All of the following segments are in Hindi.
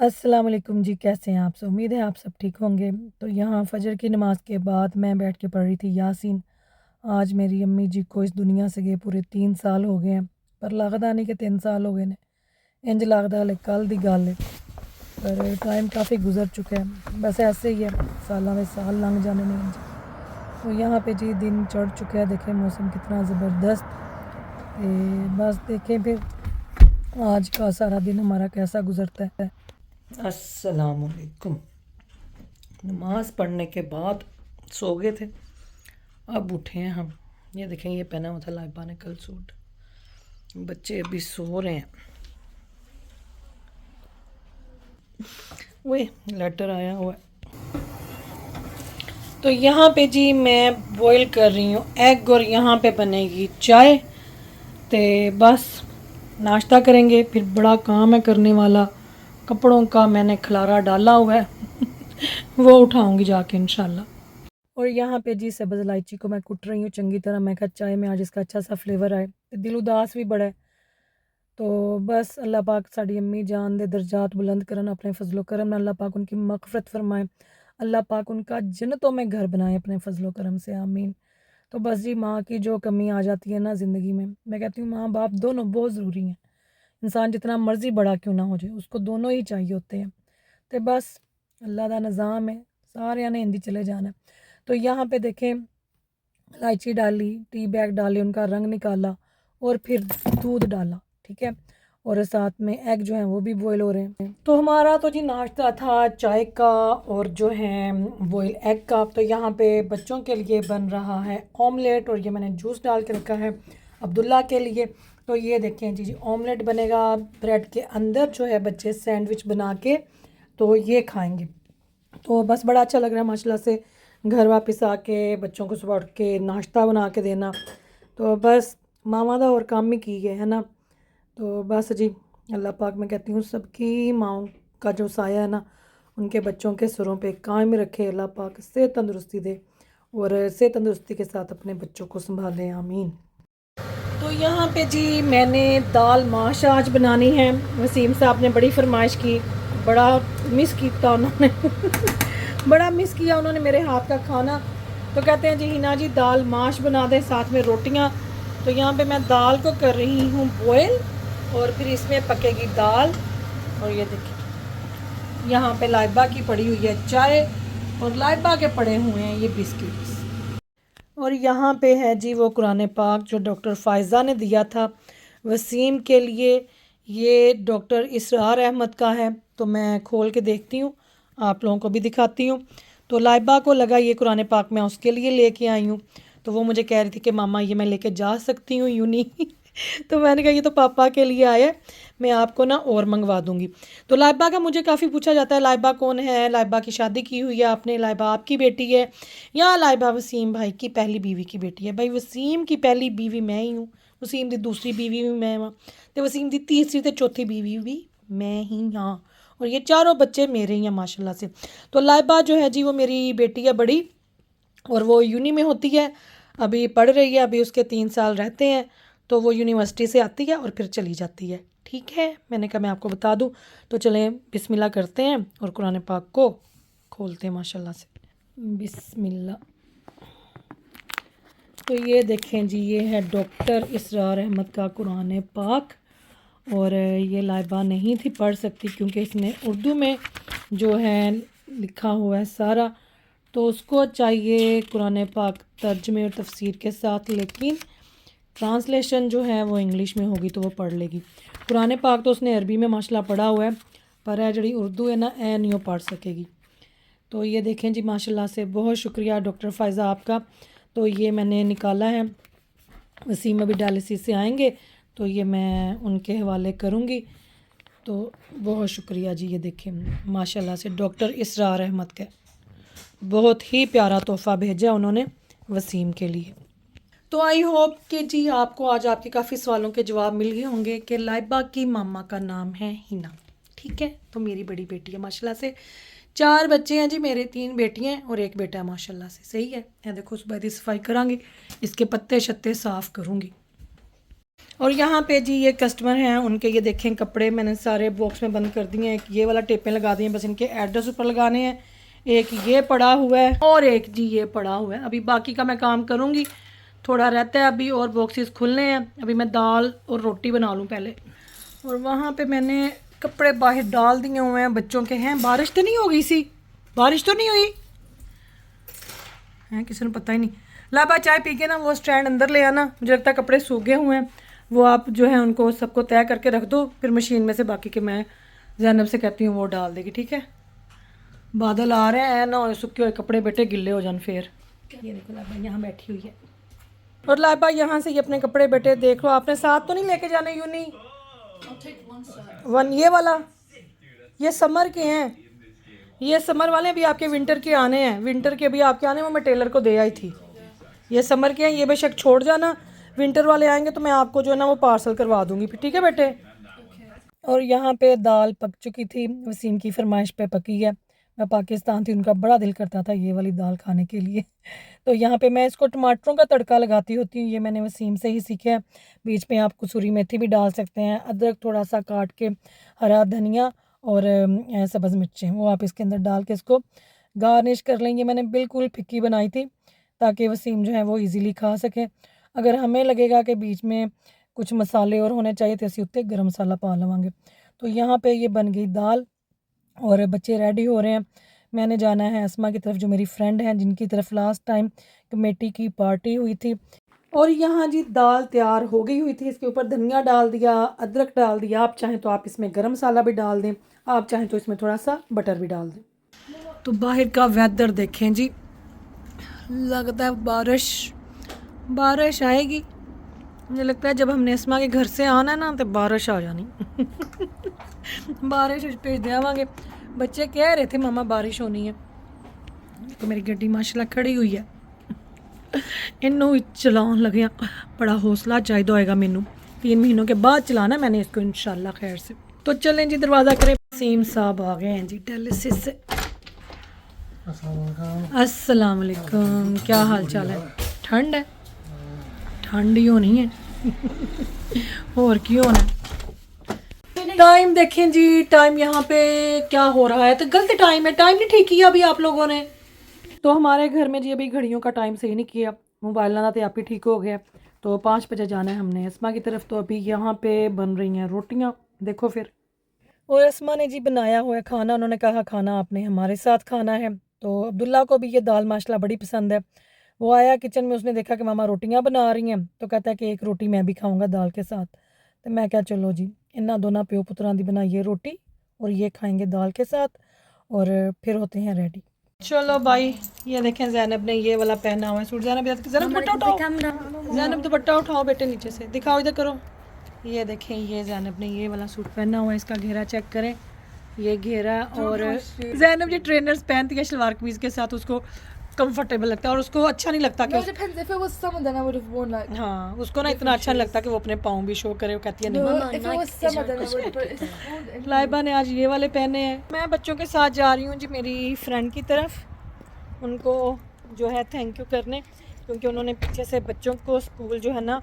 अस्सलाम वालेकुम जी, कैसे हैं आप सब? उम्मीद है आप सब ठीक होंगे। तो यहाँ फ़जर की नमाज़ के बाद मैं बैठ के पढ़ रही थी यासीन। आज मेरी अम्मी जी को इस दुनिया से गए पूरे 3 साल हो गए हैं, पर लगदा नहीं कि 3 साल हो गए ने। इंज लगदा हाले कल दी गल है, पर टाइम काफ़ी गुज़र चुका है। बस ऐसे ही है, सालां दे साल लंघ जाने ने इंज। तो यहाँ पे जी दिन चढ़ चुका है, देखें मौसम कितना ज़बरदस्त। बस देखें फिर आज का सारा दिन हमारा कैसा गुज़रता है। अस्सलाम वालेकुम। नमाज पढ़ने के बाद सो गए थे, अब उठे हैं हम। ये देखें, ये पहना हुआ था लाइबा ने कल सूट। बच्चे अभी सो रहे हैं। वे लेटर आया हुआ है। तो यहाँ पे जी मैं बॉईल कर रही हूँ एग और यहाँ पे बनेगी चाय। तो बस नाश्ता करेंगे, फिर बड़ा काम है करने वाला। कपड़ों का मैंने खलारा डाला हुआ है वो उठाऊंगी जाके इंशाल्लाह। और यहाँ पे जी सब्ज़ इलायची को मैं कुट रही हूँ चंगी तरह। मैं कहा चाय में आज इसका अच्छा सा फ्लेवर आए। ते दिल उदास भी बड़ा है। तो बस अल्लाह पाक साड़ी अम्मी जान दे दर्जात बुलंद करन, अपने फजलो करम नाल अल्लाह पाक उनकी मगफरत फरमाए। अल्लाह पाक उनका जन्नतों में घर बनाए अपने फजलो करम से, आमीन। तो बस जी माँ की जो कमी आ जाती है ना ज़िंदगी में, मैं कहती हूँ माँ बाप दोनों बहुत ज़रूरी हैं। इंसान जितना मर्ज़ी बड़ा क्यों ना हो जाए, उसको दोनों ही चाहिए होते हैं। तो बस अल्लाह दा निज़ाम है, सारे ने हिंदी चले जाना है। तो यहाँ पे देखें, इलायची डाली, टी बैग डाले, उनका रंग निकाला और फिर दूध डाला, ठीक है। और साथ में एग जो है वो भी बॉईल हो रहे हैं। तो हमारा तो जी नाश्ता था चाय का और जो है बॉईल एग का। तो यहाँ पे बच्चों के लिए बन रहा है ऑमलेट और ये मैंने जूस डाल के रखा है अब्दुल्ला के लिए। तो ये देखें जी ऑमलेट बनेगा ब्रेड के अंदर, जो है बच्चे सैंडविच बना के तो ये खाएंगे। तो बस बड़ा अच्छा लग रहा है माशाल्लाह से। घर वापस आके बच्चों को सुबह उठ के नाश्ता बना के देना, तो बस मामा दा और काम ही की है ना। तो बस जी अल्लाह पाक मैं कहती हूँ सबकी माओ का जो साया है ना, उनके बच्चों के सरों पे कायम रखे। अल्लाह पाक सेहत तंदुरुस्ती दे और सेहत तंदुरुस्ती के साथ अपने बच्चों को संभालें, आमीन। तो यहाँ पे जी मैंने दाल माश आज बनानी है। वसीम साहब ने बड़ी फरमाइश की, बड़ा मिस किया उन्होंने बड़ा मिस किया उन्होंने मेरे हाथ का खाना। तो कहते हैं जी हिना जी दाल माश बना दें साथ में रोटियाँ। तो यहाँ पे मैं दाल को कर रही हूँ बॉयल और फिर इसमें पकेगी दाल। और ये देखिए यहाँ पे लाइबा की पड़ी हुई है चाय और लाइबा के पड़े हुए हैं ये बिस्किट्स। और यहाँ पे है जी वो कुरान पाक जो डॉक्टर फ़ायज़ा ने दिया था वसीम के लिए। ये डॉक्टर इसरार अहमद का है। तो मैं खोल के देखती हूँ, आप लोगों को भी दिखाती हूँ। तो लाइबा को लगा ये कुरान पाक मैं उसके लिए लेके आई हूँ। तो वो मुझे कह रही थी कि मामा ये मैं लेके जा सकती हूँ यूँ तो मैंने कहा ये तो पापा के लिए आया है, मैं आपको ना और मंगवा दूंगी। तो लाइबा का मुझे काफ़ी पूछा जाता है, लाइबा कौन है, लाइबा की शादी की हुई है आपने, लाइबा आपकी बेटी है या लाइबा वसीम भाई की पहली बीवी की बेटी है। भाई वसीम की पहली बीवी मैं ही हूँ, वसीम की दूसरी बीवी भी मैं हाँ, तो वसीम की तीसरी तो चौथी बीवी भी मैं ही हाँ। और ये चारों बच्चे मेरे ही हैं माशाल्लाह से। तो लाइबा जो है जी वो मेरी बेटी है बड़ी, और वो यूनी में होती है, अभी पढ़ रही है, अभी उसके 3 साल रहते हैं। तो वो यूनिवर्सिटी से आती है और फिर चली जाती है, ठीक है। मैंने कहा मैं आपको बता दूं। तो चलें बिस्मिल्लाह करते हैं और कुरान पाक को खोलते हैं माशाल्लाह से। बिस्मिल्लाह। तो ये देखें जी ये है डॉक्टर इसरार अहमद का कुरान पाक। और ये लाइबा नहीं थी पढ़ सकती क्योंकि इसमें उर्दू में जो है लिखा हुआ है सारा, तो उसको चाहिए कुरान पाक तर्जमे और तफसीर के साथ, लेकिन ट्रांसलेशन जो है वो इंग्लिश में होगी तो वो पढ़ लेगी। कुरान पाक तो उसने अरबी में माशाल्लाह पढ़ा हुआ है, पर है जड़ी उर्दू है ना ए नहीं वो पढ़ सकेगी। तो ये देखें जी माशाल्लाह से, बहुत शुक्रिया डॉक्टर फ़ायज़ा आपका। तो ये मैंने निकाला है, वसीम अभी डायलिसिस से आएंगे तो ये मैं उनके हवाले करूँगी। तो बहुत शुक्रिया जी। ये देखें माशाल्लाह से डॉक्टर इसरार अहमद का बहुत ही प्यारा तोहफ़ा भेजा उन्होंने वसीम के लिए। तो आई होप कि जी आपको आज आपके काफ़ी सवालों के जवाब मिल गए होंगे कि लाइबा की मामा का नाम है हिना, ठीक है। तो मेरी बड़ी बेटी है माशाल्लाह से। 4 बच्चे हैं जी मेरे, 3 बेटियां हैं और 1 बेटा है माशाल्लाह से, सही है। ये देखो सुबह दी सफाई करांगी, इसके पत्ते शत्ते साफ़ करूँगी। और यहाँ पे जी ये कस्टमर हैं, उनके ये देखें कपड़े मैंने सारे बॉक्स में बंद कर दिए हैं। एक ये वाला टेपें लगा दी हैं, बस इनके एड्रेस ऊपर लगाने हैं। एक ये पड़ा हुआ है और एक जी ये पड़ा हुआ है। अभी बाकी का मैं काम करूँगी, थोड़ा रहता है अभी और बॉक्सेस खुलने हैं। अभी मैं दाल और रोटी बना लूँ पहले। और वहाँ पे मैंने कपड़े बाहर डाल दिए हुए हैं, बच्चों के हैं। बारिश तो नहीं हो गई सी? बारिश तो नहीं हुई है? किसी ने पता ही नहीं। लाबा चाय पी के ना वो स्टैंड अंदर ले आना, मुझे लगता है कपड़े सूखे हुए हैं, वो आप जो है उनको सबको तय करके रख दो, फिर मशीन में से बाकी के मैं ज़ैनब से कहती हूँ वो डाल देगी, ठीक है। बादल आ रहे हैं ना, और सूखे हुए कपड़े बेटे गिल्ले हो जान फिर। ये देखो लाबा यहाँ बैठी हुई है, और लाबा यहाँ से ये अपने कपड़े बेटे देख लो। आपने साथ तो नहीं लेके जाने? यूनी वन ये वाला, ये समर के हैं, ये समर वाले अभी आपके विंटर के आने हैं। विंटर के अभी आपके आने, वो मैं टेलर को दे आई थी। ये समर के हैं, ये बेशक छोड़ जाना, विंटर वाले आएंगे तो मैं आपको जो है ना वो पार्सल करवा दूंगी फिर, ठीक है बेटे। और यहाँ पे दाल पक चुकी थी, वसीम की फरमाइश पे पकी है। मैं पाकिस्तान थी, उनका बड़ा दिल करता था ये वाली दाल खाने के लिए। तो यहाँ पे मैं इसको टमाटरों का तड़का लगाती होती हूँ, ये मैंने वसीम से ही सीखा है। बीच में आप कसूरी मेथी भी डाल सकते हैं, अदरक थोड़ा सा काट के, हरा धनिया और सब्ज़ मिर्चें वो आप इसके अंदर डाल के इसको गार्निश कर लेंगे। मैंने बिल्कुल फिक्की बनाई थी ताकि वसीम जो है वो इजीली खा सके। अगर हमें लगेगा कि बीच में कुछ मसाले और होने चाहिए तो असी उत्ते गर्म मसाला पा लवांगे। तो यहाँ पे ये बन गई दाल और बच्चे रेडी हो रहे हैं। मैंने जाना है अस्मा की तरफ, जो मेरी फ्रेंड हैं, जिनकी तरफ लास्ट टाइम कमेटी की पार्टी हुई थी। और यहाँ जी दाल तैयार हो गई हुई थी, इसके ऊपर धनिया डाल दिया, अदरक डाल दिया। आप चाहें तो आप इसमें गरम मसाला भी डाल दें, आप चाहें तो इसमें थोड़ा सा बटर भी डाल दें। तो बाहर का वेदर देखें जी, लगता है बारिश आएगी। मुझे लगता है जब हमने अस्मा के घर से आना है ना तो बारिश आ जानी। बारिश भेज देवांगे। बच्चे कह रहे थे मामा बारिश होनी है, तो मेरी गड्डी माशाल्लाह खड़ी हुई है, इनू चलाउन लगे। बड़ा हौसला चाहिए होएगा मैनू, 3 महीनों के बाद चलाना मैंने इसको इंशाल्लाह खैर से। तो चलें जी, दरवाज़ा करें। सीम साहब आ गए हैं जी डायलिसिस से। अस्सलाम वालेकुम, क्या हाल चाल है? ठंड है? ठंड ही होनी है। और क्यों होना है। टाइम देखें जी, टाइम यहाँ पे क्या हो रहा है, तो गलत टाइम है, टाइम नहीं ठीक किया अभी आप लोगों ने। तो हमारे घर में जी अभी घड़ियों का टाइम सही नहीं किया, मोबाइल ना तो आप ही ठीक हो गया। तो 5 बजे जाना है हमने अस्मा की तरफ। तो अभी यहाँ पे बन रही हैं रोटियाँ, देखो फिर। और अस्मा ने जी बनाया हुआ है खाना, उन्होंने कहा खाना आपने हमारे साथ खाना है। तो अब्दुल्ला को भी ये दाल माशाल्लाह बड़ी पसंद है। वो आया किचन में, उसने देखा कि मामा रोटियां बना रही हैं, तो कहता है कि एक रोटी मैं भी खाऊंगा दाल के साथ। तो मैं क्या, चलो जी इन्ना दोनों प्यो पुत्रां दी बनाइए रोटी और ये खाएंगे दाल के साथ, और फिर होते हैं रेडी। चलो भाई, ये देखें ज़ैनब ने ये वाला पहना हुआ है सूट। ज़ैनब दुपट्टा उठाओ, ज़ैनब दुपट्टा उठाओ बेटे नीचे से, दिखाओ इधर करो। ये देखें ये ज़ैनब ने ये वाला सूट पहना हुआ है, इसका घेरा चेक करें, ये घेरा। और ज़ैनब जी ट्रेनर्स पहनती है शलवार कमीज के साथ, उसको कंफर्टेबल लगता है और उसको अच्छा नहीं लगता कि हाँ, उसको ना इतना अच्छा नहीं लगता कि वो अपने पाँव भी शो करे। वो कहती है नहीं। लाइबा ने आज ये वाले पहने हैं। मैं बच्चों के साथ जा रही हूँ जी मेरी फ्रेंड की तरफ, उनको जो है थैंक यू करने, क्योंकि उन्होंने पीछे से बच्चों को स्कूल जो है ना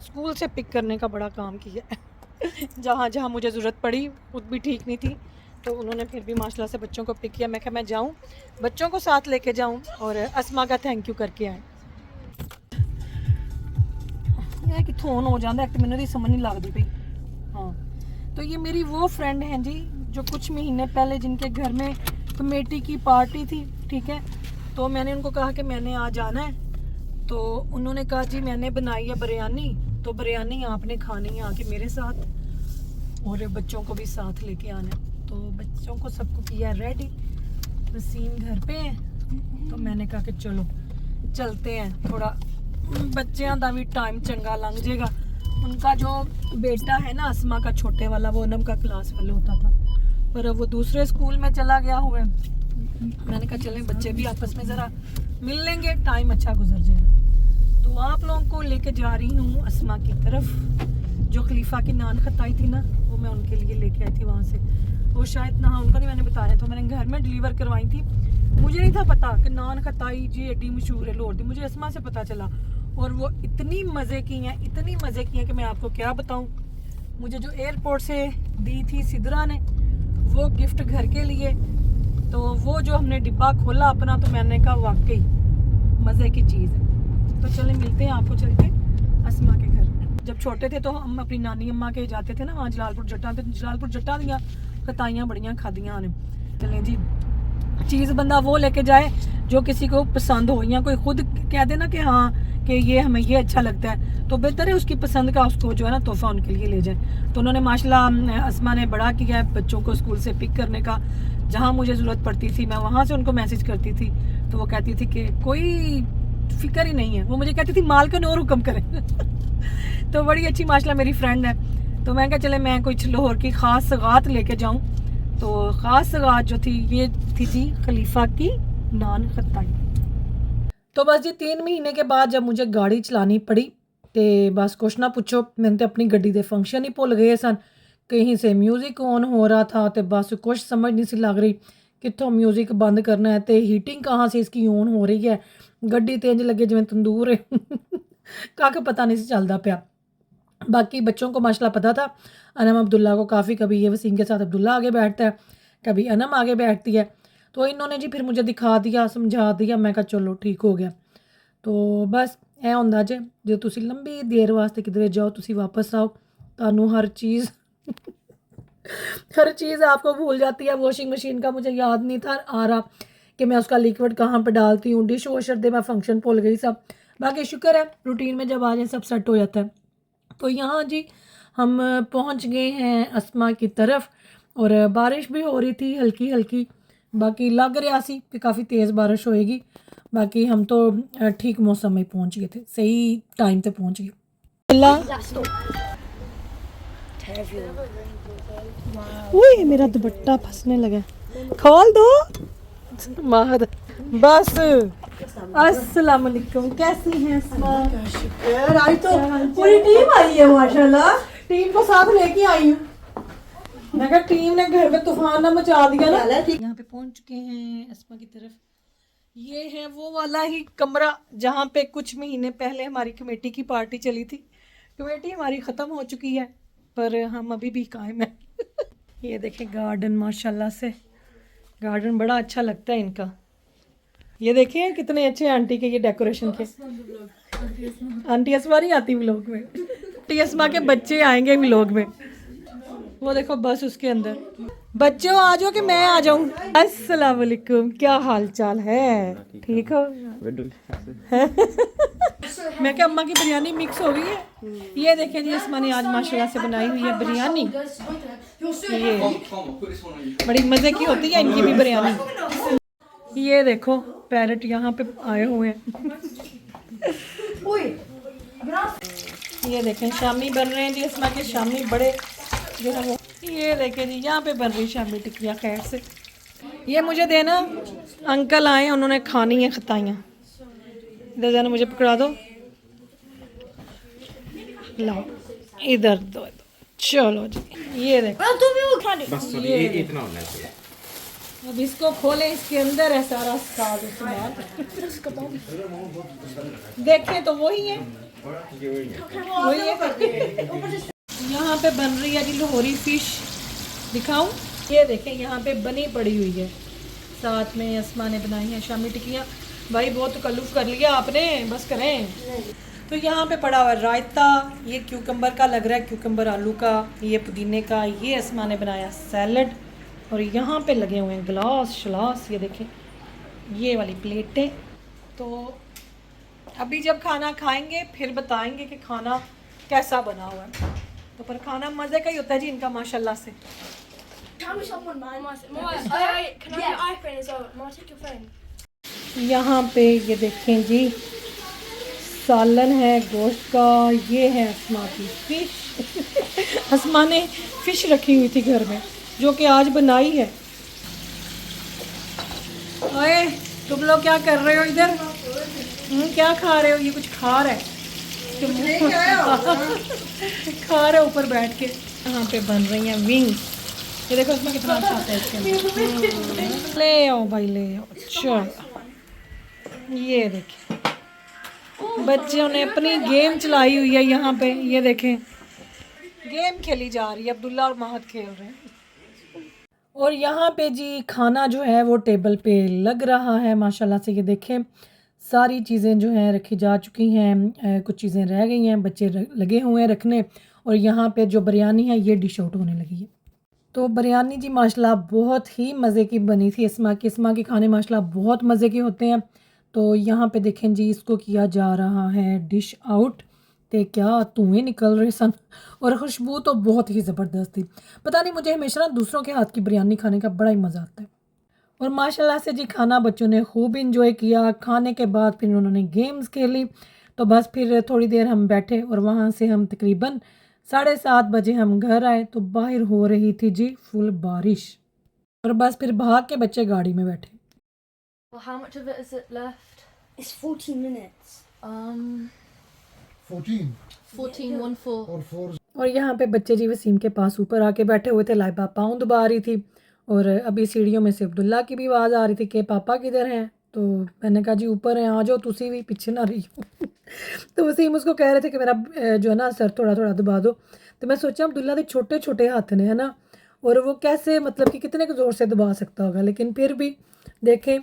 स्कूल से पिक करने का बड़ा काम किया। जहाँ जहाँ मुझे ज़रूरत पड़ी, खुद भी ठीक नहीं थी, तो उन्होंने फिर भी माशाल्लाह से बच्चों को पिक किया। मैं कहा मैं जाऊँ, बच्चों को साथ लेके जाऊँ और अस्मा का थैंक यू करके आए। यह कि थोन हो जाता है, मैंने समझ नहीं लगती पई। हाँ, तो ये मेरी वो फ्रेंड हैं जी जो कुछ महीने पहले जिनके घर में कमेटी की पार्टी थी, ठीक है। तो मैंने उनको कहा कि मैंने आज आना है, तो उन्होंने कहा जी मैंने बनाई है बिरयानी, तो बिरयानी आपने खानी है आके मेरे साथ, और बच्चों को भी साथ लेके आना है। तो बच्चों को सबको किया रेडी, वसीम घर पे है, तो मैंने कहा कि चलो चलते हैं, थोड़ा बच्चों का भी टाइम चंगा लंघ जाएगा। उनका जो बेटा है ना अस्मा का छोटे वाला, वो ओनम का क्लास वाले होता था, पर अब वो दूसरे स्कूल में चला गया हुआ है। मैंने कहा चलें बच्चे भी आपस में ज़रा मिल लेंगे, टाइम अच्छा गुजर जाएगा। तो आप लोगों को लेके जा रही हूँ अस्मा की तरफ। जो खलीफा की नान खताई थी ना, वो मैं उनके लिए लेके आई थी वहाँ से। वो शायद ना उनका नहीं मैंने बताया, तो मैंने घर में डिलीवर करवाई थी। मुझे नहीं था पता कि नान खताई जी एडी मशहूर है लाहौर दी, मुझे अस्मा से पता चला। और वो इतनी मज़े की हैं, इतनी मज़े की हैं कि मैं आपको क्या बताऊं। मुझे जो एयरपोर्ट से दी थी सिद्रा ने वो गिफ्ट घर के लिए, तो वो जो हमने डिब्बा खोला अपना, तो मैंने कहा वाकई मज़े की चीज़ है। तो चले मिलते हैं आपको चल के अस्मा के घर। जब छोटे थे तो हम अपनी नानी अम्मा के जाते थे ना वहाँ जलालपुर जट्टा दियाँ खताइयाँ बड़ियाँ खादियाँ ने। चलें जी, चीज़ बंदा वो लेके जाए जो किसी को पसंद हो, या कोई खुद कह दे ना कि हाँ कि ये हमें ये अच्छा लगता है, तो बेहतर है उसकी पसंद का उसको जो है ना तोहफा उनके लिए ले जाए। तो उन्होंने माशाल्लाह अस्मा ने बड़ा किया है बच्चों को स्कूल से पिक करने का। जहाँ मुझे ज़रूरत पड़ती थी मैं वहाँ से उनको मैसेज करती थी, तो वो कहती थी कि कोई फिक्र ही नहीं है। वो मुझे कहती थी मालकिन और हुक्म करें। तो बड़ी अच्छी माशाल्लाह मेरी फ्रेंड है। तो मैं कहा चले मैं कुछ लाहौर की ख़ास सौगात लेके जाऊँ। तो ख़ास सौगात जो थी ये थी जी खलीफा की नान खताई। तो बस जी 3 महीने के बाद जब मुझे गाड़ी चलानी पड़ी तो बस कुछ ना पूछो, मैंने तो अपनी गड्डी के फंक्शन ही भुल गए सन। कहीं से म्यूजिक ऑन हो रहा था तो बस कुछ समझ नहीं सी लग रही कितों म्यूजिक बंद करना है, तो हीटिंग कहाँ से इसकी ऑन हो रही है। गड्डी तो इंज लगे जिवें तंदूर है। काका पता नहीं सी चलता पाया। बाकी बच्चों को माशाल्लाह पता था। अनम अब्दुल्ला को काफ़ी, कभी ये वसीम के साथ अब्दुल्ला आगे बैठता है, कभी अनम आगे बैठती है। तो इन्होंने जी फिर मुझे दिखा दिया, समझा दिया। मैं कहा चलो ठीक हो गया। तो बस ਇਹ ਹੁੰਦਾ ਜੇ ਜੇ ਤੁਸੀਂ ਲੰਬੀ ਦੇਰ ਵਾਸਤੇ ਕਿਧਰੇ ਜਾਓ ਤੁਸੀਂ वापस आओ ਤੁਹਾਨੂੰ हर चीज़ हर चीज़ आपको भूल जाती है। वॉशिंग मशीन का मुझे याद नहीं था आ रहा कि मैं उसका लिक्विड कहाँ पर डालती हूँ। डिश वॉशर दे मैं फंक्शन भूल गई सब। बाकी शुक्र है रूटीन में जब आ जाए सब सेट हो जाता है। तो यहाँ जी हम पहुँच गए हैं अस्मा की तरफ, और बारिश भी हो रही थी हल्की हल्की। बाकी लग रहा सी कि काफ़ी तेज़ बारिश होएगी। बाकी हम तो ठीक मौसम में पहुँच गए थे, सही टाइम पे पहुँच गए। ओए मेरा दुपट्टा फंसने लगा, खोल दो माहद। बस अस्सलाम वालेकुम, कैसी हैं अस्मा? यार आज तो पूरी टीम आई है माशाल्लाह। टीम को साथ लेके आई हूँ। मैं कहा टीम ने घर में तूफान ना मचा दिया ना। यहाँ पे पहुंच चुके हैं अस्मा की तरफ। ये है वो वाला ही कमरा जहाँ पे कुछ महीने पहले हमारी कमेटी की पार्टी चली थी। कमेटी हमारी ख़त्म हो चुकी है पर हम अभी भी कायम है। ये देखें गार्डन, माशाल्लाह से गार्डन बड़ा अच्छा लगता है इनका। ये देखें कितने अच्छे आंटी के ये डेकोरेशन के। आंटी अस्मा नहीं आती व्लॉग में, आंटी अस्मा के बच्चे आएंगे व्लॉग में। वो देखो बस उसके अंदर बच्चों आ जाओ कि मैं आ जाऊं। अस्सलाम वालेकुम, क्या हाल चाल है? ठीक हो? मैं क्या अम्मा की बिरयानी मिक्स हो गई है। ये देखें जी अस्मा ने आज माशाल्लाह से बनाई हुई है बिरयानी। ये बड़ी मज़े की होती है इनकी भी बिरयानी। ये देखो पैरट यहाँ पे आए हुए हैं। ये देखें शामी बन रहे हैं जी अस्मा के शामी बड़े जो है वो। ये देखें जी यहाँ पे बन रही शामी टिक्कियाँ खैर से। ये मुझे देना, अंकल आए उन्होंने खानी है खताइयाँ। इधर जाना, मुझे पकड़ा दो, लाओ इधर दो। चलो जी ये देखो बस ये इतना होना चाहिए। अब इसको खोले, इसके अंदर है सारा साग सामान। देखें तो वही है, वही है। यहाँ पे बन रही है जी लाहौरी फिश, दिखाऊं? ये देखें यहाँ पे बनी पड़ी हुई है। साथ में अस्मा ने बनाई है शामी टिक्कियाँ। भाई बहुत तकल्लुफ़ कर लिया आपने, बस करें। तो यहाँ पे पड़ा हुआ रायता, ये क्यूकम्बर का लग रहा है, क्यूकम्बर आलू का, ये पुदीने का। ये अस्मा ने बनाया सैलड, और यहाँ पे लगे हुए हैं गिलास शलास। ये देखें ये वाली प्लेटें। तो अभी जब खाना खाएंगे फिर बताएंगे कि खाना कैसा बना हुआ है। तो पर खाना मज़े का ही होता है जी इनका माशाल्लाह से। यहाँ पे ये देखें जी सालन है गोश्त का। ये है अस्मा की फ़िश। अस्मा ने फ़िश रखी हुई थी घर में जो कि आज बनाई है। ओए तुम लोग क्या कर रहे हो इधर? क्या खा रहे हो? ये कुछ खा रहा है, खा रहे ऊपर बैठ के। यहाँ पे बन रही हैं विंग्स। ये देखो इसमें कितना अच्छा आता है इसके अंदर। ले आओ भाई ले आओ। चलो ये देखिए बच्चों ने अपनी गेम चलाई हुई है यहाँ पे, ये देखें गेम खेली जा रही है, अब्दुल्ला और महद खेल रहे हैं। और यहाँ पे जी खाना जो है वो टेबल पे लग रहा है माशाल्लाह से। ये देखें सारी चीज़ें जो हैं रखी जा चुकी हैं, कुछ चीज़ें रह गई हैं, बच्चे लगे हुए हैं रखने। और यहाँ पे जो बिरयानी है ये डिश आउट होने लगी है। तो बिरयानी जी माशाल्लाह बहुत ही मज़े की बनी थी। इस्मा के खाने माशाल्लाह बहुत मज़े के होते हैं। तो यहाँ पे देखें जी इसको किया जा रहा है डिश आउट। तो क्या धुएँ निकल रहे सन और खुशबू तो बहुत ही ज़बरदस्त थी। पता नहीं मुझे हमेशा ना दूसरों के हाथ की बिरयानी खाने का बड़ा ही मज़ा आता है। और माशाल्लाह से जी खाना बच्चों ने खूब इंजॉय किया। खाने के बाद फिर उन्होंने गेम्स खेली। तो बस फिर थोड़ी देर हम बैठे और वहाँ से हम तकरीबन 7:30 बजे हम घर आए। तो बाहर हो रही थी जी फुल बारिश और बस फिर भाग के बच्चे गाड़ी में बैठे। Well, how much of it is it left? It's 14 minutes. 14 14, 1 4. और 4 और यहाँ पे बच्चे जी वसीम के पास ऊपर आके बैठे हुए थे। लाइबा पाँव दबा रही थी और अभी सीढ़ियों में से अब्दुल्ला की भी आवाज़ आ रही थी कि पापा किधर हैं। तो मैंने कहा जी ऊपर हैं, आ जाओ तुसी भी, पीछे ना रही हो। तो वसीम उसको कह रहे थे कि मेरा जो है ना सर थोड़ा थोड़ा दबा दो। तो मैं सोचा अब्दुल्ला के छोटे छोटे हाथ ने है ना, और वो कैसे मतलब कि कितने के ज़ोर से दबा सकता होगा। लेकिन फिर भी देखें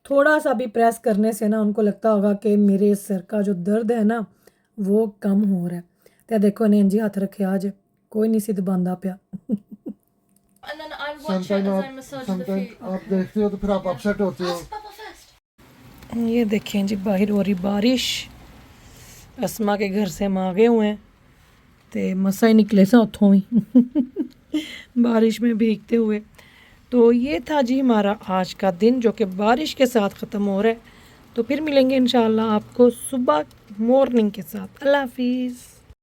थोड़ा सा भी प्रेस करने से ना उनको लगता होगा कि मेरे सर का जो दर्द है ना वो कम हो रहा है। तो देखो इन्हें जी हाथ रखे आज कोई नहीं सी दबांदा पिया। And then I watch it as I massage the feet. आप देखते हो तो फिर आप अपसेट होते हो। Papa first. ये देखें जी बाहर हो रही बारिश। अस्मा के घर से हम आ गए हुए हैं तो मसा ही निकले सा उतों ही बारिश में भीगते हुए। तो ये था जी हमारा आज का दिन जो कि बारिश के साथ ख़त्म हो रहा है। तो फिर मिलेंगे इंशाल्लाह आपको सुबह मॉर्निंग के साथ। अल्लाह हाफिज़।